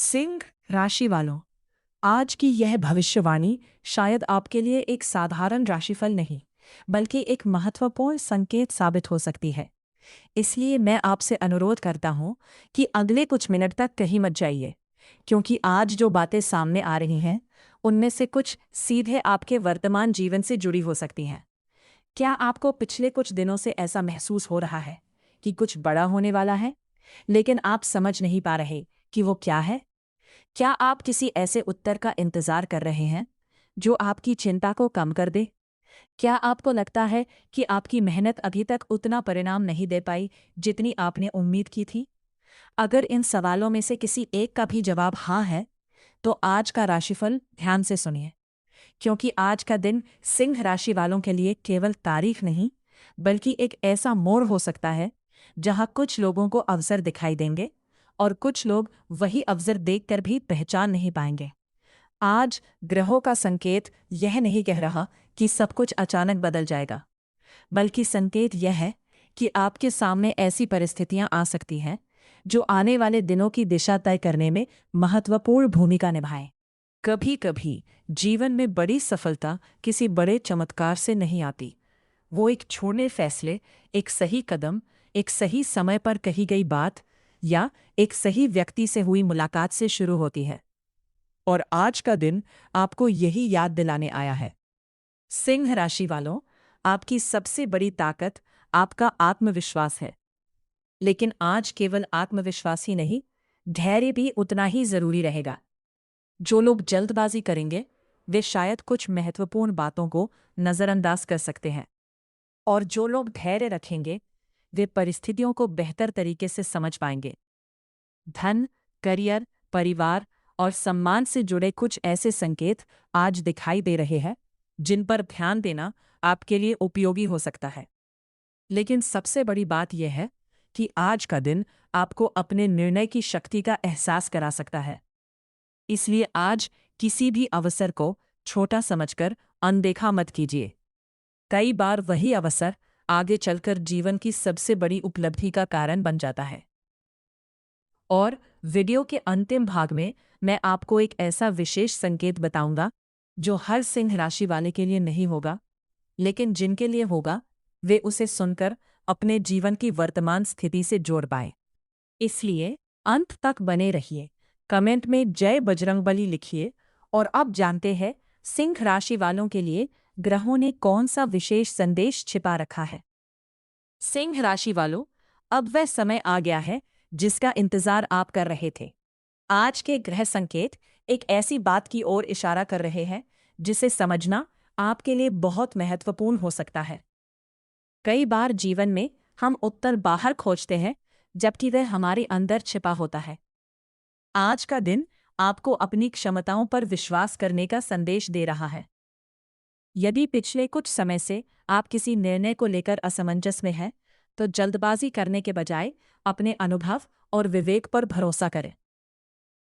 सिंह राशि वालों, आज की यह भविष्यवाणी शायद आपके लिए एक साधारण राशिफल नहीं, बल्कि एक महत्वपूर्ण संकेत साबित हो सकती है। इसलिए मैं आपसे अनुरोध करता हूं कि अगले कुछ मिनट तक कहीं मत जाइए, क्योंकि आज जो बातें सामने आ रही हैं, उनमें से कुछ सीधे आपके वर्तमान जीवन से जुड़ी हो सकती हैं। क्या आपको पिछले कुछ दिनों से ऐसा महसूस हो रहा है कि कुछ बड़ा होने वाला है, लेकिन आप समझ नहीं पा रहे कि वो क्या है? क्या आप किसी ऐसे उत्तर का इंतजार कर रहे हैं जो आपकी चिंता को कम कर दे? क्या आपको लगता है कि आपकी मेहनत अभी तक उतना परिणाम नहीं दे पाई जितनी आपने उम्मीद की थी? अगर इन सवालों में से किसी एक का भी जवाब हाँ है, तो आज का राशिफल ध्यान से सुनिए, क्योंकि आज का दिन सिंह राशि वालों के लिए केवल तारीख नहीं, बल्कि एक ऐसा मोड़ हो सकता है जहां कुछ लोगों को अवसर दिखाई देंगे और कुछ लोग वही अवसर देखकर भी पहचान नहीं पाएंगे। आज ग्रहों का संकेत यह नहीं कह रहा कि सब कुछ अचानक बदल जाएगा, बल्कि संकेत यह है कि आपके सामने ऐसी परिस्थितियां आ सकती हैं जो आने वाले दिनों की दिशा तय करने में महत्वपूर्ण भूमिका निभाएं। कभी कभी जीवन में बड़ी सफलता किसी बड़े चमत्कार से नहीं आती। वो एक छोटे फैसले, एक सही कदम, एक सही समय पर कही गई बात या एक सही व्यक्ति से हुई मुलाकात से शुरू होती है। और आज का दिन आपको यही याद दिलाने आया है। सिंह राशि वालों, आपकी सबसे बड़ी ताकत आपका आत्मविश्वास है। लेकिन आज केवल आत्मविश्वास ही नहीं, धैर्य भी उतना ही जरूरी रहेगा। जो लोग जल्दबाजी करेंगे, वे शायद कुछ महत्वपूर्ण बातों को नजरअंदाज कर सकते हैं। और जो लोग धैर्य रखेंगे, वे परिस्थितियों को बेहतर तरीके से समझ पाएंगे। धन, करियर, परिवार और सम्मान से जुड़े कुछ ऐसे संकेत आज दिखाई दे रहे हैं जिन पर ध्यान देना आपके लिए उपयोगी हो सकता है। लेकिन सबसे बड़ी बात यह है कि आज का दिन आपको अपने निर्णय की शक्ति का एहसास करा सकता है। इसलिए आज किसी भी अवसर को छोटा समझकर अनदेखा मत कीजिए। कई बार वही अवसर आगे चलकर जीवन की सबसे बड़ी उपलब्धि का कारण बन जाता है। और वीडियो के अंतिम भाग में मैं आपको एक ऐसा विशेष संकेत बताऊंगा जो हर सिंह राशि वाले के लिए नहीं होगा, लेकिन जिनके लिए होगा, वे उसे सुनकर अपने जीवन की वर्तमान स्थिति से जोड़ पाए। इसलिए अंत तक बने रहिए। कमेंट में जय बजरंगबली लिखिए। और अब जानते हैं सिंह राशि वालों के लिए ग्रहों ने कौन सा विशेष संदेश छिपा रखा है। सिंह राशि वालों, अब वह समय आ गया है जिसका इंतजार आप कर रहे थे। आज के ग्रह संकेत एक ऐसी बात की ओर इशारा कर रहे हैं जिसे समझना आपके लिए बहुत महत्वपूर्ण हो सकता है। कई बार जीवन में हम उत्तर बाहर खोजते हैं, जबकि वह हमारे अंदर छिपा होता है। आज का दिन आपको अपनी क्षमताओं पर विश्वास करने का संदेश दे रहा है। यदि पिछले कुछ समय से आप किसी निर्णय को लेकर असमंजस में हैं, तो जल्दबाजी करने के बजाय अपने अनुभव और विवेक पर भरोसा करें।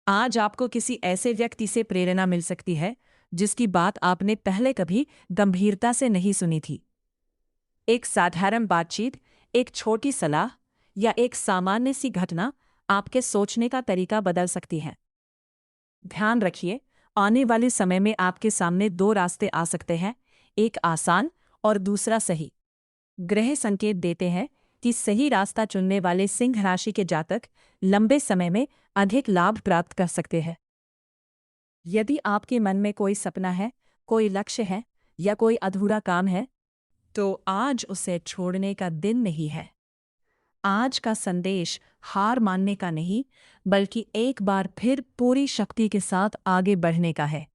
आज आपको किसी ऐसे व्यक्ति से प्रेरणा मिल सकती है जिसकी बात आपने पहले कभी गंभीरता से नहीं सुनी थी। एक साधारण बातचीत, एक छोटी सलाह या एक सामान्य सी घटना आपके सोचने का तरीका बदल सकती है। ध्यान रखिए, आने वाले समय में आपके सामने दो रास्ते आ सकते हैं, एक आसान और दूसरा सही। ग्रह संकेत देते हैं कि सही रास्ता चुनने वाले सिंह राशि के जातक लंबे समय में अधिक लाभ प्राप्त कर सकते हैं। यदि आपके मन में कोई सपना है, कोई लक्ष्य है या कोई अधूरा काम है, तो आज उसे छोड़ने का दिन नहीं है। आज का संदेश हार मानने का नहीं, बल्कि एक बार फिर पूरी शक्ति के साथ आगे बढ़ने का है।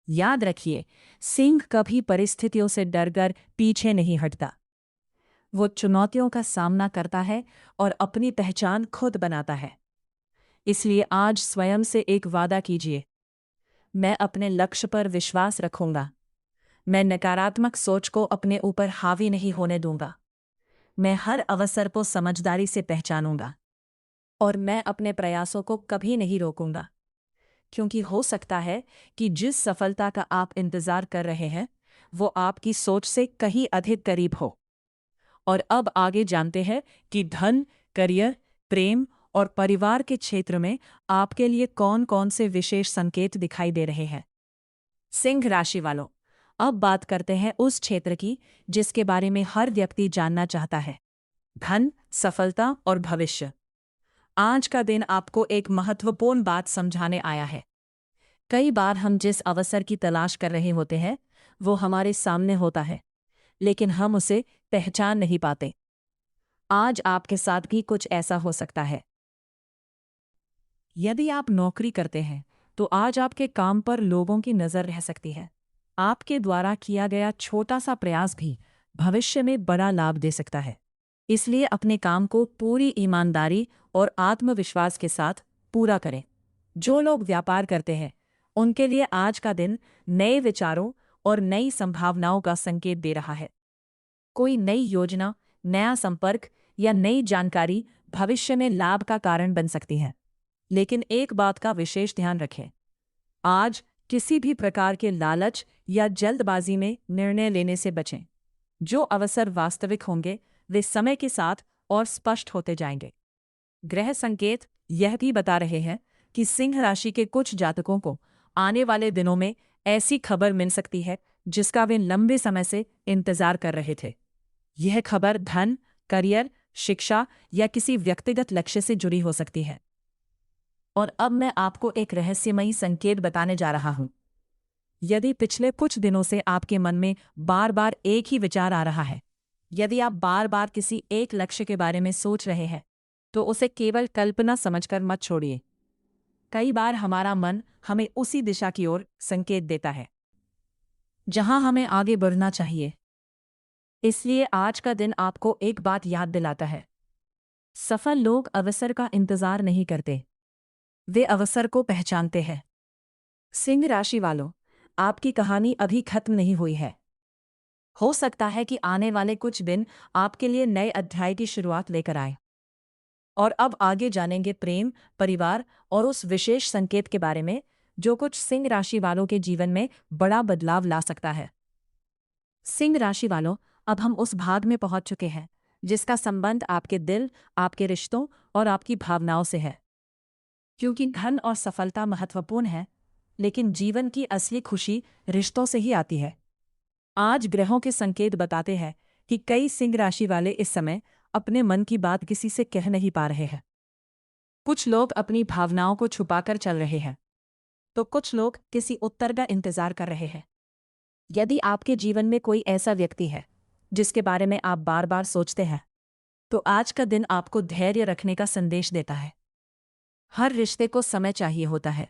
याद रखिए, सिंह कभी परिस्थितियों से डरकर पीछे नहीं हटता। वो चुनौतियों का सामना करता है और अपनी पहचान खुद बनाता है। इसलिए आज स्वयं से एक वादा कीजिए, मैं अपने लक्ष्य पर विश्वास रखूंगा। मैं नकारात्मक सोच को अपने ऊपर हावी नहीं होने दूंगा। मैं हर अवसर को समझदारी से पहचानूंगा और मैं अपने प्रयासों को कभी नहीं रोकूंगा, क्योंकि हो सकता है कि जिस सफलता का आप इंतजार कर रहे हैं, वो आपकी सोच से कहीं अधिक करीब हो। और अब आगे जानते हैं कि धन, करियर, प्रेम और परिवार के क्षेत्र में आपके लिए कौन कौन से विशेष संकेत दिखाई दे रहे हैं। सिंह राशि वालों, अब बात करते हैं उस क्षेत्र की जिसके बारे में हर व्यक्ति जानना चाहता है, धन, सफलता और भविष्य। आज का दिन आपको एक महत्वपूर्ण बात समझाने आया है। कई बार हम जिस अवसर की तलाश कर रहे होते हैं वो हमारे सामने होता है, लेकिन हम उसे पहचान नहीं पाते। आज आपके साथ भी कुछ ऐसा हो सकता है। यदि आप नौकरी करते हैं तो आज आपके काम पर लोगों की नज़र रह सकती है। आपके द्वारा किया गया छोटा सा प्रयास भी भविष्य में बड़ा लाभ दे सकता है। इसलिए अपने काम को पूरी ईमानदारी और आत्मविश्वास के साथ पूरा करें। जो लोग व्यापार करते हैं उनके लिए आज का दिन नए विचारों और नई संभावनाओं का संकेत दे रहा है। कोई नई योजना, नया संपर्क या नई जानकारी भविष्य में लाभ का कारण बन सकती है। लेकिन एक बात का विशेष ध्यान रखें, आज किसी भी प्रकार के लालच या जल्दबाजी में निर्णय लेने से बचें। जो अवसर वास्तविक होंगे वे समय के साथ और स्पष्ट होते जाएंगे। ग्रह संकेत यह भी बता रहे हैं कि सिंह राशि के कुछ जातकों को आने वाले दिनों में ऐसी खबर मिल सकती है जिसका वे लंबे समय से इंतजार कर रहे थे। यह खबर धन, करियर, शिक्षा या किसी व्यक्तिगत लक्ष्य से जुड़ी हो सकती है। और अब मैं आपको एक रहस्यमयी संकेत बताने जा रहा हूं। यदि पिछले कुछ दिनों से आपके मन में बार बार एक ही विचार आ रहा है, यदि आप बार बार किसी एक लक्ष्य के बारे में सोच रहे हैं, तो उसे केवल कल्पना समझकर मत छोड़िए। कई बार हमारा मन हमें उसी दिशा की ओर संकेत देता है जहां हमें आगे बढ़ना चाहिए। इसलिए आज का दिन आपको एक बात याद दिलाता है, सफल लोग अवसर का इंतजार नहीं करते, वे अवसर को पहचानते हैं। सिंह राशि वालों, आपकी कहानी अभी खत्म नहीं हुई है। हो सकता है कि आने वाले कुछ दिन आपके लिए नए अध्याय की शुरुआत लेकर आए। और अब आगे जानेंगे प्रेम, परिवार और उस विशेष संकेत के बारे में जो कुछ सिंह राशि वालों के जीवन में बड़ा बदलाव ला सकता है। सिंह राशि वालों, अब हम उस भाग में पहुंच चुके हैं जिसका संबंध आपके दिल, आपके रिश्तों और आपकी भावनाओं से है। क्योंकि धन और सफलता महत्वपूर्ण है, लेकिन जीवन की असली खुशी रिश्तों से ही आती है। आज ग्रहों के संकेत बताते हैं कि कई सिंह राशि वाले इस समय अपने मन की बात किसी से कह नहीं पा रहे हैं। कुछ लोग अपनी भावनाओं को छुपाकर चल रहे हैं, तो कुछ लोग किसी उत्तर का इंतजार कर रहे हैं। यदि आपके जीवन में कोई ऐसा व्यक्ति है जिसके बारे में आप बार बार सोचते हैं, तो आज का दिन आपको धैर्य रखने का संदेश देता है। हर रिश्ते को समय चाहिए होता है।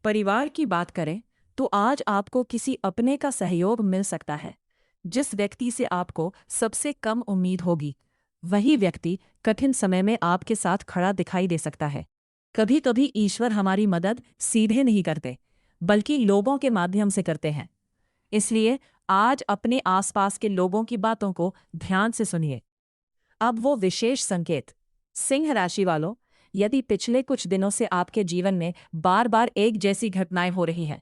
परिवार की बात करें तो आज आपको किसी अपने का सहयोग मिल सकता है। जिस व्यक्ति से आपको सबसे कम उम्मीद होगी, वही व्यक्ति कठिन समय में आपके साथ खड़ा दिखाई दे सकता है। कभी कभी ईश्वर हमारी मदद सीधे नहीं करते, बल्कि लोगों के माध्यम से करते हैं। इसलिए आज अपने आसपास के लोगों की बातों को ध्यान से सुनिए। अब वो विशेष संकेत। सिंह राशि वालों, यदि पिछले कुछ दिनों से आपके जीवन में बार बार एक जैसी घटनाएं हो रही हैं,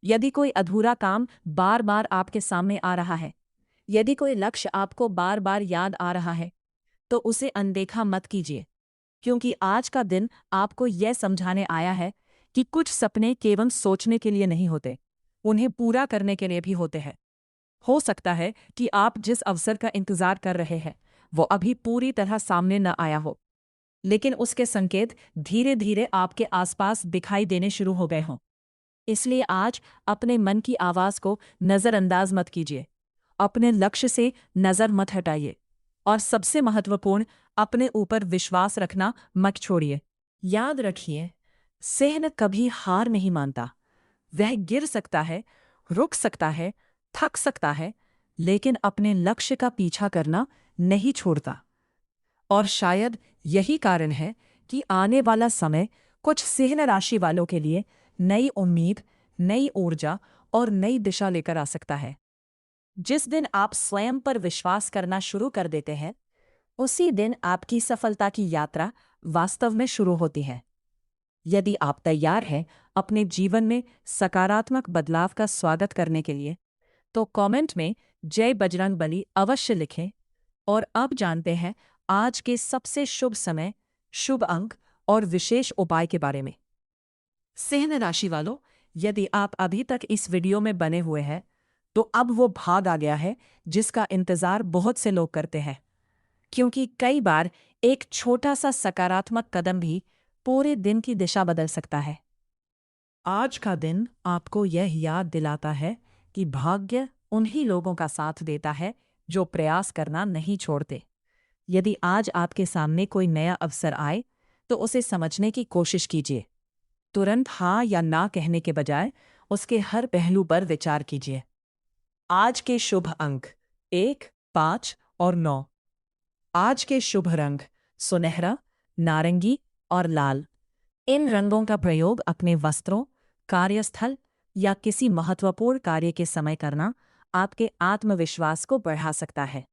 यदि कोई अधूरा काम बार बार आपके सामने आ रहा है, यदि कोई लक्ष्य आपको बार बार याद आ रहा है, तो उसे अनदेखा मत कीजिए। क्योंकि आज का दिन आपको यह समझाने आया है कि कुछ सपने केवल सोचने के लिए नहीं होते, उन्हें पूरा करने के लिए भी होते हैं। हो सकता है कि आप जिस अवसर का इंतजार कर रहे हैं वो अभी पूरी तरह सामने न आया हो, लेकिन उसके संकेत धीरे धीरे आपके आसपास दिखाई देने शुरू हो गए हों। इसलिए आज अपने मन की आवाज़ को नज़रअंदाज मत कीजिए, अपने लक्ष्य से नज़र मत हटाइए, और सबसे महत्वपूर्ण, अपने ऊपर विश्वास रखना मत छोड़िए। याद रखिए, सिंह कभी हार नहीं मानता। वह गिर सकता है, रुक सकता है, थक सकता है, लेकिन अपने लक्ष्य का पीछा करना नहीं छोड़ता। और शायद यही कारण है कि आने वाला समय कुछ सिंह राशि वालों के लिए नई उम्मीद, नई ऊर्जा और नई दिशा लेकर आ सकता है। जिस दिन आप स्वयं पर विश्वास करना शुरू कर देते हैं, उसी दिन आपकी सफलता की यात्रा वास्तव में शुरू होती है। यदि आप तैयार हैं अपने जीवन में सकारात्मक बदलाव का स्वागत करने के लिए, तो कमेंट में जय बजरंगबली अवश्य लिखें। और अब जानते हैं आज के सबसे शुभ समय, शुभ अंक और विशेष उपाय के बारे में। सिंह राशि वालों, यदि आप अभी तक इस वीडियो में बने हुए हैं तो अब वो भाग आ गया है जिसका इंतजार बहुत से लोग करते हैं, क्योंकि कई बार एक छोटा सा सकारात्मक कदम भी पूरे दिन की दिशा बदल सकता है। आज का दिन आपको यह याद दिलाता है कि भाग्य उन्हीं लोगों का साथ देता है जो प्रयास करना नहीं छोड़ते। यदि आज आपके सामने कोई नया अवसर आए तो उसे समझने की कोशिश कीजिए। तुरंत हाँ या ना कहने के बजाय उसके हर पहलू पर विचार कीजिए। आज के शुभ अंक 1, 5 और 9। आज के शुभ रंग सुनहरा, नारंगी और लाल। इन रंगों का प्रयोग अपने वस्त्रों, कार्यस्थल या किसी महत्वपूर्ण कार्य के समय करना आपके आत्मविश्वास को बढ़ा सकता है।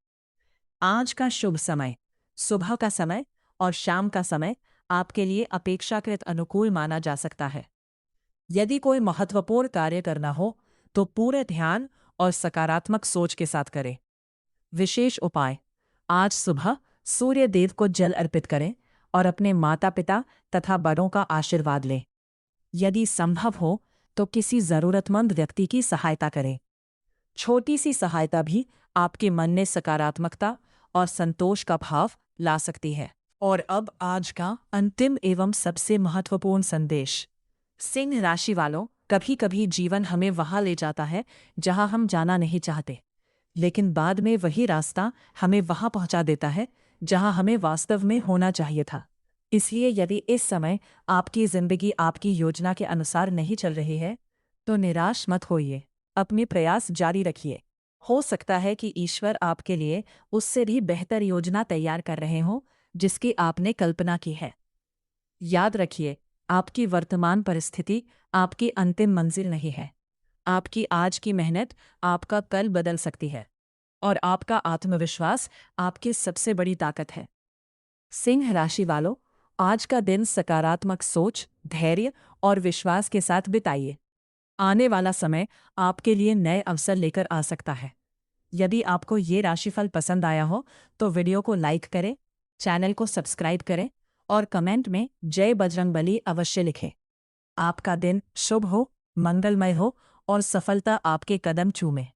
आज का शुभ समय सुबह का समय और शाम का समय आपके लिए अपेक्षाकृत अनुकूल माना जा सकता है। यदि कोई महत्वपूर्ण कार्य करना हो तो पूरे ध्यान और सकारात्मक सोच के साथ करें। विशेष उपाय: आज सुबह सूर्य देव को जल अर्पित करें और अपने माता पिता तथा बड़ों का आशीर्वाद लें। यदि संभव हो तो किसी जरूरतमंद व्यक्ति की सहायता करें। छोटी सी सहायता भी आपके मन में सकारात्मकता और संतोष का भाव ला सकती है। और अब आज का अंतिम एवं सबसे महत्वपूर्ण संदेश। सिंह राशि वालों, कभी कभी जीवन हमें वहां ले जाता है जहां हम जाना नहीं चाहते, लेकिन बाद में वही रास्ता हमें वहां पहुंचा देता है जहां हमें वास्तव में होना चाहिए था। इसलिए यदि इस समय आपकी जिंदगी आपकी योजना के अनुसार नहीं चल रही है तो निराश मत होइए, अपने प्रयास जारी रखिए। हो सकता है कि ईश्वर आपके लिए उससे भी बेहतर योजना तैयार कर रहे हों जिसकी आपने कल्पना की है। याद रखिए, आपकी वर्तमान परिस्थिति आपकी अंतिम मंजिल नहीं है। आपकी आज की मेहनत आपका कल बदल सकती है और आपका आत्मविश्वास आपकी सबसे बड़ी ताकत है। सिंह राशि वालों, आज का दिन सकारात्मक सोच, धैर्य और विश्वास के साथ बिताइए। आने वाला समय आपके लिए नए अवसर लेकर आ सकता है। यदि आपको ये राशिफल पसंद आया हो तो वीडियो को लाइक करें, चैनल को सब्सक्राइब करें और कमेंट में जय बजरंगबली अवश्य लिखें। आपका दिन शुभ हो, मंगलमय हो और सफलता आपके कदम चूमे।